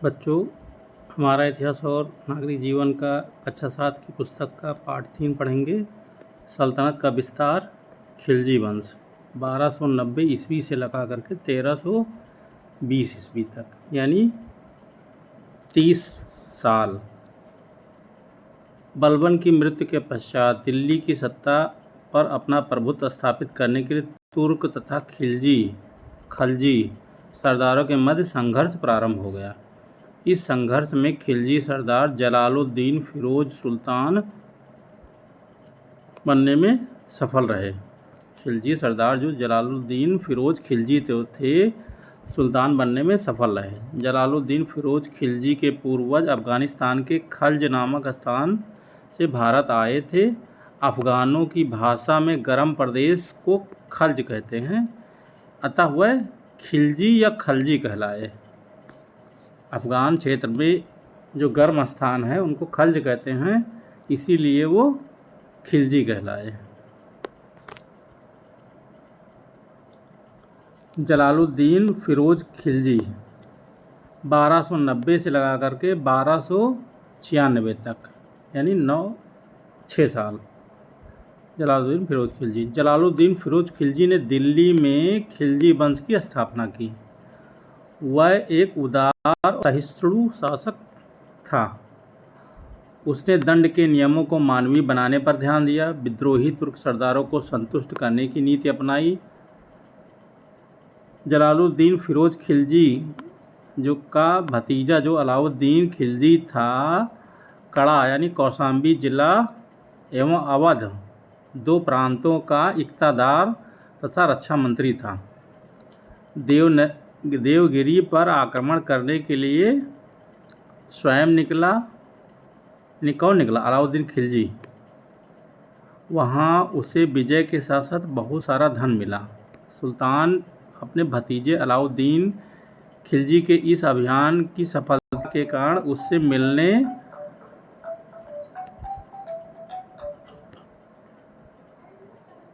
बच्चों, हमारा इतिहास और नागरिक जीवन का कक्षा 7 की पुस्तक का पाठ 3 पढ़ेंगे। सल्तनत का विस्तार, खिलजी वंश 1290 ईस्वी से लगा करके 1320 ईस्वी तक, यानी 30 साल। बलबन की मृत्यु के पश्चात दिल्ली की सत्ता पर अपना प्रभुत्व स्थापित करने के लिए तुर्क तथा खलजी सरदारों के मध्य संघर्ष प्रारंभ हो गया। इस संघर्ष में खिलजी सरदार जलालुद्दीन फिरोज सुल्तान बनने में सफल रहे। खिलजी सरदार जो जलालुद्दीन फिरोज खिलजी थे, सुल्तान बनने में सफल रहे। जलालुद्दीन फिरोज खिलजी के पूर्वज अफगानिस्तान के खल्ज नामक स्थान से भारत आए थे। अफगानों की भाषा में गर्म प्रदेश को खल्ज कहते हैं, अतः वह खिलजी या खलजी कहलाए। अफ़गान क्षेत्र में जो गर्म स्थान है उनको खल्ज कहते हैं, इसीलिए वो खिलजी कहलाए। जलालुद्दीन फिरोज खिलजी 1290 से लगा करके 1296 तक, यानी 6 साल। जलालुद्दीन फिरोज खिलजी ने दिल्ली में खिलजी वंश की स्थापना की। वह एक उदार सहिष्णु शासक था। उसने दंड के नियमों को मानवीय बनाने पर ध्यान दिया। विद्रोही तुर्क सरदारों को संतुष्ट करने की नीति अपनाई। जलालुद्दीन फिरोज खिलजी का भतीजा जो अलाउद्दीन खिलजी था, कड़ा यानी कौशाम्बी जिला एवं अवध 2 प्रांतों का इक्तादार तथा रक्षा मंत्री था। देवगिरी पर आक्रमण करने के लिए स्वयं कौन निकला? अलाउद्दीन खिलजी। वहाँ उसे विजय के साथ साथ बहुत सारा धन मिला। सुल्तान अपने भतीजे अलाउद्दीन खिलजी के इस अभियान की सफलता के कारण उससे मिलने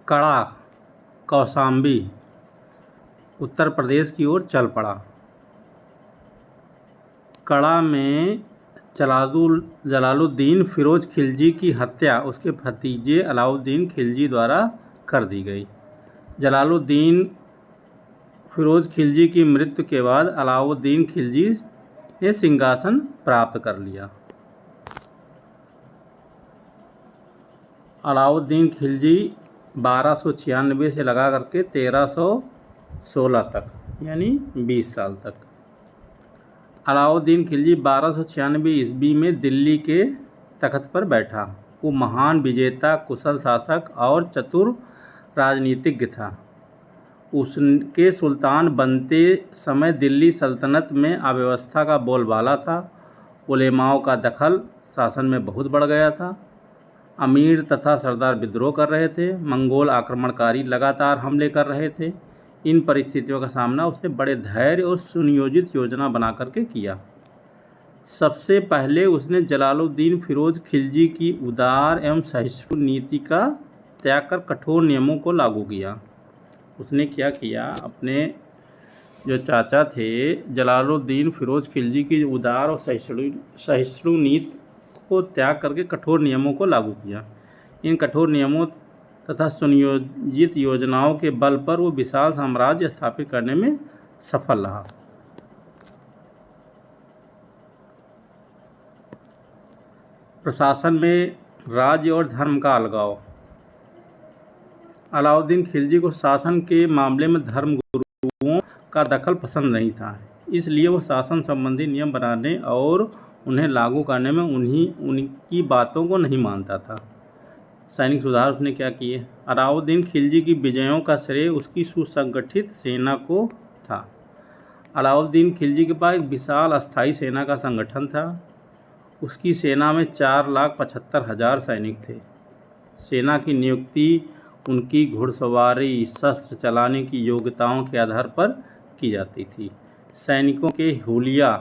कड़ा कौशाम्बी उत्तर प्रदेश की ओर चल पड़ा। कड़ा में जलालुद्दीन फिरोज खिलजी की हत्या उसके भतीजे अलाउद्दीन खिलजी द्वारा कर दी गई। जलालुद्दीन फिरोज खिलजी की मृत्यु के बाद अलाउद्दीन खिलजी ने सिंहासन प्राप्त कर लिया। अलाउद्दीन खिलजी 1296 से लगा करके 1316 तक, यानी 20 साल तक। अलाउद्दीन खिलजी 1296 ईस्वी में दिल्ली के तख्त पर बैठा। वो महान विजेता, कुशल शासक और चतुर राजनीतिज्ञ था। उसके सुल्तान बनते समय दिल्ली सल्तनत में अव्यवस्था का बोलबाला था। उलेमाओं का दखल शासन में बहुत बढ़ गया था। अमीर तथा सरदार विद्रोह कर रहे थे। मंगोल आक्रमणकारी लगातार हमले कर रहे थे। इन परिस्थितियों का सामना उसने बड़े धैर्य और सुनियोजित योजना बना करके किया। सबसे पहले उसने जलालुद्दीन फिरोज खिलजी की उदार एवं सहिष्णु नीति का त्याग कर कठोर नियमों को लागू किया। उसने क्या किया? अपने जो चाचा थे जलालुद्दीन फिरोज खिलजी की उदार और सहिष्णु नीति को त्याग करके कठोर नियमों को लागू किया। इन कठोर नियमों तथा सुनियोजित योजनाओं के बल पर वो विशाल साम्राज्य स्थापित करने में सफल रहा। प्रशासन में राज्य और धर्म का अलगाव। अलाउद्दीन खिलजी को शासन के मामले में धर्म गुरुओं का दखल पसंद नहीं था, इसलिए वो शासन संबंधी नियम बनाने और उन्हें लागू करने में उनकी बातों को नहीं मानता था। सैनिक सुधार उसने क्या किए? अलाउद्दीन खिलजी की विजयों का श्रेय उसकी सुसंगठित सेना को था। अलाउद्दीन खिलजी के पास एक विशाल अस्थायी सेना का संगठन था। उसकी सेना में 4,75,000 सैनिक थे। सेना की नियुक्ति उनकी घुड़सवारी, शस्त्र चलाने की योग्यताओं के आधार पर की जाती थी। सैनिकों के हुलिया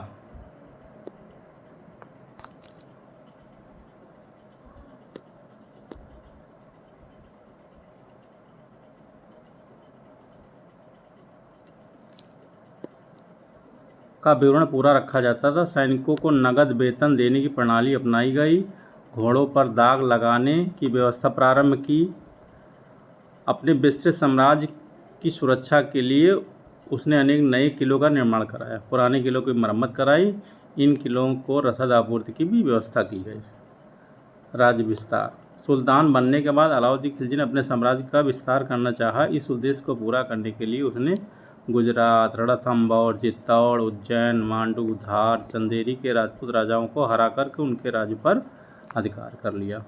का विवरण पूरा रखा जाता था। सैनिकों को नगद वेतन देने की प्रणाली अपनाई गई। घोड़ों पर दाग लगाने की व्यवस्था प्रारंभ की। अपने विस्तृत साम्राज्य की सुरक्षा के लिए उसने अनेक नए किलों का निर्माण कराया, पुराने किलों की मरम्मत कराई। इन किलों को रसद आपूर्ति की भी व्यवस्था की गई। राज्य विस्तार। सुल्तान बनने के बाद अलाउद्दीन खिलजी ने अपने साम्राज्य का विस्तार करना चाहा। इस उद्देश्य को पूरा करने के लिए उसने गुजरात, रणथंभौर, चित्तौड़, उज्जैन, मांडू, धार, चंदेरी के राजपूत राजाओं को हरा करके उनके राज्य पर अधिकार कर लिया।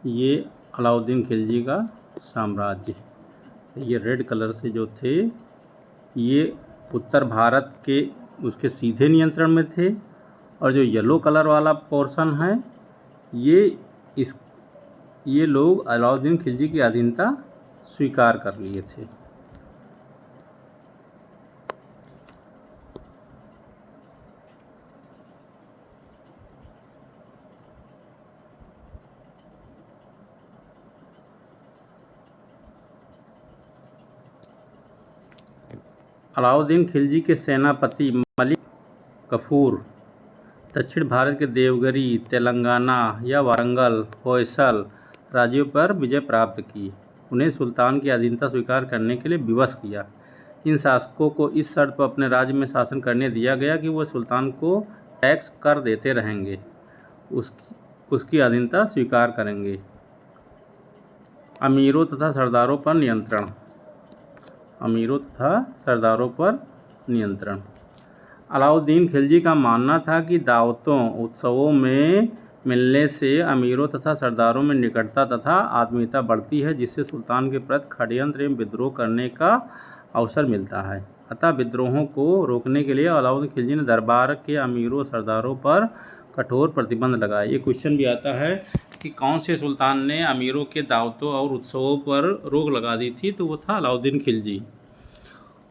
ये अलाउद्दीन खिलजी का साम्राज्य। ये रेड कलर से जो थे ये उत्तर भारत के उसके सीधे नियंत्रण में थे, और जो येलो कलर वाला पोर्शन है ये लोग अलाउद्दीन खिलजी की अधीनता स्वीकार कर लिए थे। अलाउद्दीन खिलजी के सेनापति मलिक कफूर दक्षिण भारत के देवगिरी, तेलंगाना या वारंगल, होयसल राज्यों पर विजय प्राप्त की। उन्हें सुल्तान की अधीनता स्वीकार करने के लिए विवश किया। इन शासकों को इस शर्त पर अपने राज्य में शासन करने दिया गया कि वह सुल्तान को टैक्स कर देते रहेंगे, उसकी अधीनता स्वीकार करेंगे। अमीरों तथा सरदारों पर नियंत्रण। अमीरों तथा सरदारों पर नियंत्रण। अलाउद्दीन खिलजी का मानना था कि दावतों, उत्सवों में मिलने से अमीरों तथा सरदारों में निकटता तथा आत्मीयता बढ़ती है, जिससे सुल्तान के प्रति षड्यंत्र एवं विद्रोह करने का अवसर मिलता है। अतः विद्रोहों को रोकने के लिए अलाउद्दीन खिलजी ने दरबार के अमीरों सरदारों पर कठोर प्रतिबंध लगाए। ये क्वेश्चन भी आता है कि कौन से सुल्तान ने अमीरों के दावतों और उत्सवों पर रोक लगा दी थी, तो वो था अलाउद्दीन खिलजी।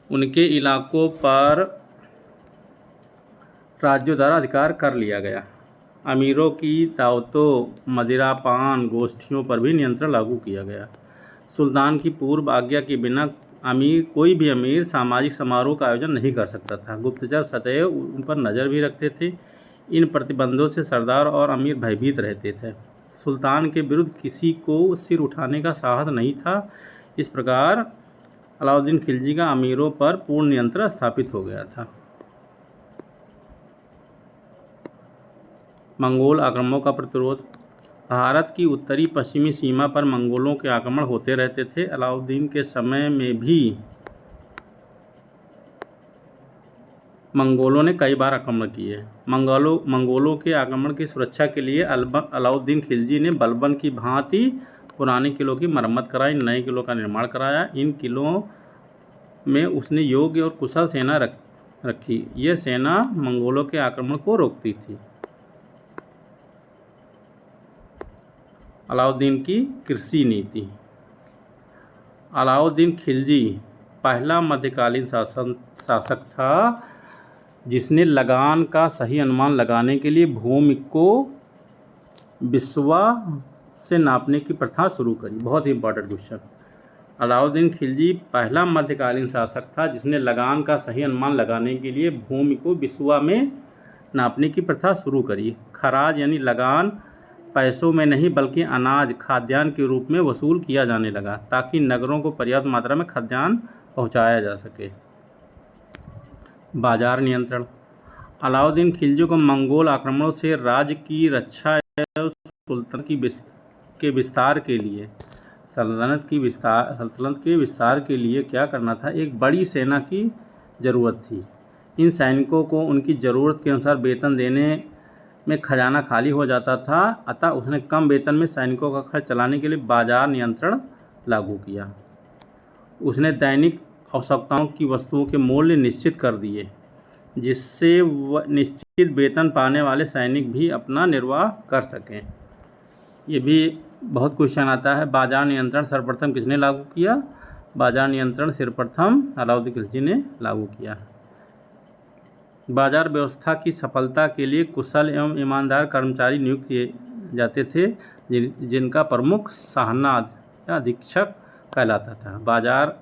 उनके इलाकों पर राज्यों द्वारा अधिकार कर लिया गया। अमीरों की दावतों, मदिरापान गोष्ठियों पर भी नियंत्रण लागू किया गया। सुल्तान की पूर्व आज्ञा के बिना कोई भी अमीर सामाजिक समारोह का आयोजन नहीं कर सकता था। गुप्तचर सदैव उन पर नज़र भी रखते थे। इन प्रतिबंधों से सरदार और अमीर भयभीत रहते थे। सुल्तान के विरुद्ध किसी को सिर उठाने का साहस नहीं था। इस प्रकार अलाउद्दीन खिलजी का अमीरों पर पूर्ण नियंत्रण स्थापित हो गया था। मंगोल आक्रमणों का प्रतिरोध। भारत की उत्तरी पश्चिमी सीमा पर मंगोलों के आक्रमण होते रहते थे। अलाउद्दीन के समय में भी मंगोलों ने कई बार आक्रमण किए। मंगोलों के आक्रमण की सुरक्षा के लिए अलाउद्दीन खिलजी ने बलबन की भांति पुराने किलों की मरम्मत कराई, नए किलों का निर्माण कराया। इन किलों में उसने योग्य और कुशल सेना रखी। यह सेना मंगोलों के आक्रमण को रोकती थी। अलाउद्दीन की कृषि नीति। अलाउद्दीन खिलजी पहला मध्यकालीन शासक था जिसने लगान का सही अनुमान लगाने के लिए भूमि को बिस्वा से नापने की प्रथा शुरू करी। बहुत ही इंपॉर्टेंट क्वेश्चन। अलाउद्दीन खिलजी पहला मध्यकालीन शासक था जिसने लगान का सही अनुमान लगाने के लिए भूमि को बिस्वा में नापने की प्रथा शुरू करी। खराज यानी लगान पैसों में नहीं बल्कि अनाज, खाद्यान्न के रूप में वसूल किया जाने लगा, ताकि नगरों को पर्याप्त मात्रा में खाद्यान्न पहुंचाया जा सके। बाजार नियंत्रण। अलाउद्दीन खिलजी को मंगोल आक्रमणों से राज्य की रक्षा एवं सल्तनत के विस्तार के लिए क्या करना था? एक बड़ी सेना की ज़रूरत थी। इन सैनिकों को उनकी ज़रूरत के अनुसार वेतन देने में खजाना खाली हो जाता था। अतः उसने कम वेतन में सैनिकों का खर्च चलाने के लिए बाजार नियंत्रण लागू किया। उसने दैनिक आवश्यकताओं की वस्तुओं के मूल्य निश्चित कर दिए, जिससे निश्चित वेतन पाने वाले सैनिक भी अपना निर्वाह कर सकें। ये भी बहुत क्वेश्चन आता है। बाजार नियंत्रण सर्वप्रथम किसने लागू किया? बाजार नियंत्रण सर्वप्रथम अलाउद्दीन खिलजी ने लागू किया। बाजार व्यवस्था की सफलता के लिए कुशल एवं ईमानदार कर्मचारी नियुक्त जाते थे, जिनका प्रमुख शाहनाद या अधीक्षक कहलाता था। बाजार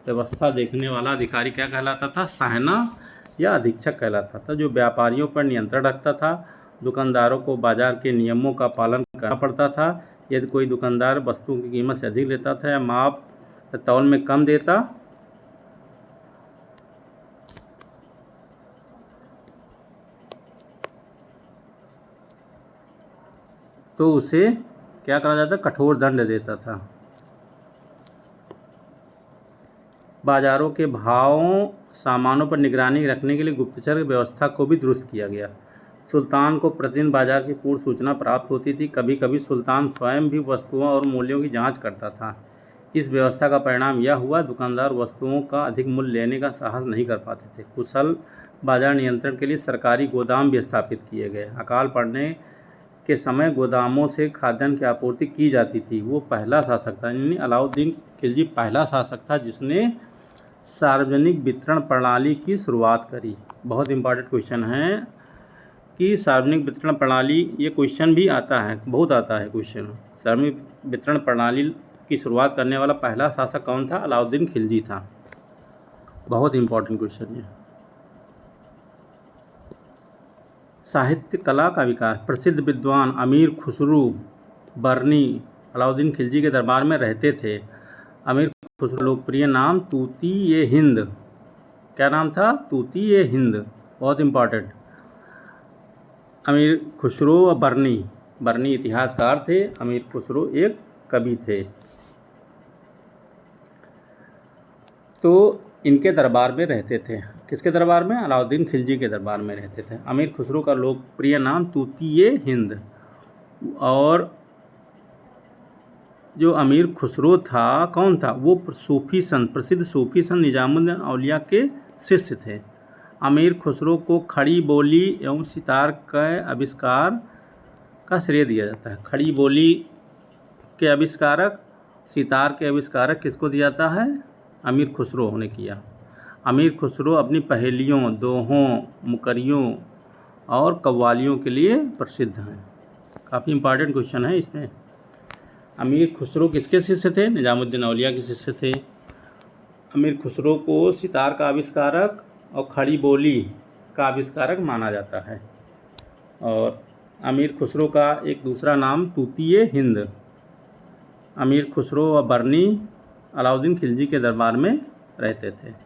व्यवस्था देखने वाला अधिकारी क्या कहलाता था? शाहना या अधीक्षक कहलाता था, जो व्यापारियों पर नियंत्रण रखता था। दुकानदारों को बाजार के नियमों का पालन करना पड़ता था। यदि कोई दुकानदार वस्तुओं की कीमत से अधिक लेता था या माप तौल में कम देता तो उसे क्या करा जाता? कठोर दंड देता था। बाजारों के भावों, सामानों पर निगरानी रखने के लिए गुप्तचर व्यवस्था को भी दुरुस्त किया गया। सुल्तान को प्रतिदिन बाजार की पूर्ण सूचना प्राप्त होती थी। कभी कभी सुल्तान स्वयं भी वस्तुओं और मूल्यों की जांच करता था। इस व्यवस्था का परिणाम यह हुआ, दुकानदार वस्तुओं का अधिक मूल्य लेने का साहस नहीं कर पाते थे। कुशल बाजार नियंत्रण के लिए सरकारी गोदाम भी स्थापित किए गए। अकाल पड़ने के समय गोदामों से खाद्यान्न की आपूर्ति की जाती थी। वो पहला शासक था, यानी अलाउद्दीन खिलजी पहला शासक था जिसने सार्वजनिक वितरण प्रणाली की शुरुआत करी। बहुत इंपॉर्टेंट क्वेश्चन है कि सार्वजनिक वितरण प्रणाली, ये क्वेश्चन भी आता है, बहुत आता है क्वेश्चन। सार्वजनिक वितरण प्रणाली की शुरुआत करने वाला पहला शासक कौन था? अलाउद्दीन खिलजी था। बहुत इंपॉर्टेंट क्वेश्चन है। साहित्य कला का विकास। प्रसिद्ध विद्वान अमीर खुसरू बरनी अलाउद्दीन खिलजी के दरबार में रहते थे। अमीर खुसरो लोकप्रिय नाम तूती-ए-हिंद। क्या नाम था? तूती-ए-हिंद। बहुत इंपॉर्टेंट। अमीर खुसरो बरनी इतिहासकार थे, अमीर खुसरो एक कवि थे। तो इनके दरबार में रहते थे। किसके दरबार में? अलाउद्दीन खिलजी के दरबार में रहते थे। अमीर खुसरो का लोकप्रिय नाम तूती-ए-हिंद। और जो अमीर खुसरो था, कौन था? वो सूफी संत, प्रसिद्ध सूफी संत निजामुद्दीन औलिया के शिष्य थे। अमीर खुसरो को खड़ी बोली एवं सितार के आविष्कार का श्रेय दिया जाता है। खड़ी बोली के आविष्कारक, सितार के आविष्कारक किसको दिया जाता है? अमीर खुसरो ने किया। अमीर खुसरो अपनी पहेलियों, दोहों, मुकरियों और कव्वालियों के लिए प्रसिद्ध हैं। काफ़ी इंपॉर्टेंट क्वेश्चन है इसमें। अमीर खुसरो किसके शिष्य थे? निजामुद्दीन औलिया के शिष्य थे। अमीर खुसरो को सितार का आविष्कारक और खड़ी बोली का आविष्कारक माना जाता है। और अमीर खुसरो का एक दूसरा नाम तूती-ए-हिंद। अमीर खुसरो व बरनी अलाउद्दीन खिलजी के दरबार में रहते थे।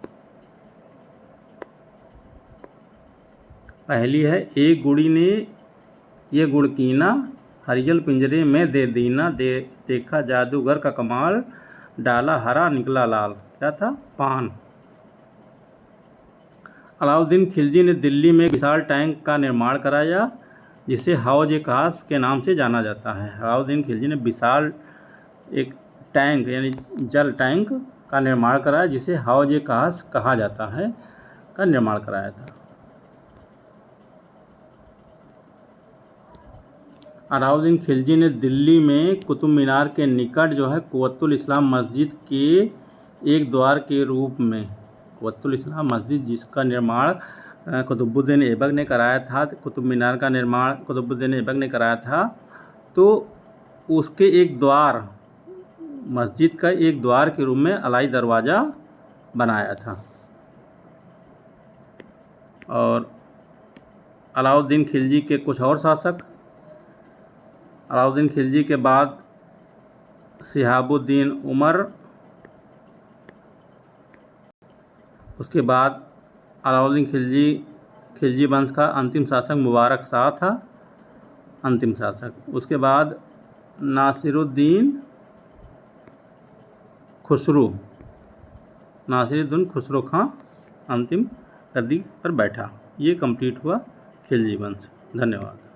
पहली है, एक गुड़ी ने ये गुड़ कीना, हरियल पिंजरे में दे दीना, देखा जादूगर का कमाल, डाला हरा निकला लाल। क्या था? पान। अलाउद्दीन खिलजी ने दिल्ली में एक विशाल टैंक का निर्माण कराया, जिसे हौज-ए-खास के नाम से जाना जाता है। अलाउद्दीन खिलजी ने विशाल एक टैंक यानी जल टैंक का निर्माण कराया, जिसे हौज-ए-खास कहा जाता है, का निर्माण कराया था। अलाउद्दीन खिलजी ने दिल्ली में कुतुब मीनार के निकट जो है कुव्वतुल इस्लाम मस्जिद के एक द्वार के रूप में, कुव्वतुल इस्लाम मस्जिद जिसका निर्माण कुतुबुद्दीन ऐबक ने कराया था, कुतुब मीनार का निर्माण कुतुबुद्दीन ऐबक ने कराया था, तो उसके एक द्वार, मस्जिद का एक द्वार के रूप में अलाई दरवाज़ा बनाया था। और अलाउद्दीन खिलजी के कुछ और शासक। अलाउद्दीन खिलजी के बाद शिहाबुद्दीन उमर, उसके बाद अलाउद्दीन खिलजी वंश का अंतिम शासक मुबारक शाह था, अंतिम शासक। उसके बाद नासिरुद्दीन खुसरो खां अंतिम गद्दी पर बैठा। ये कंप्लीट हुआ खिलजी वंश। धन्यवाद।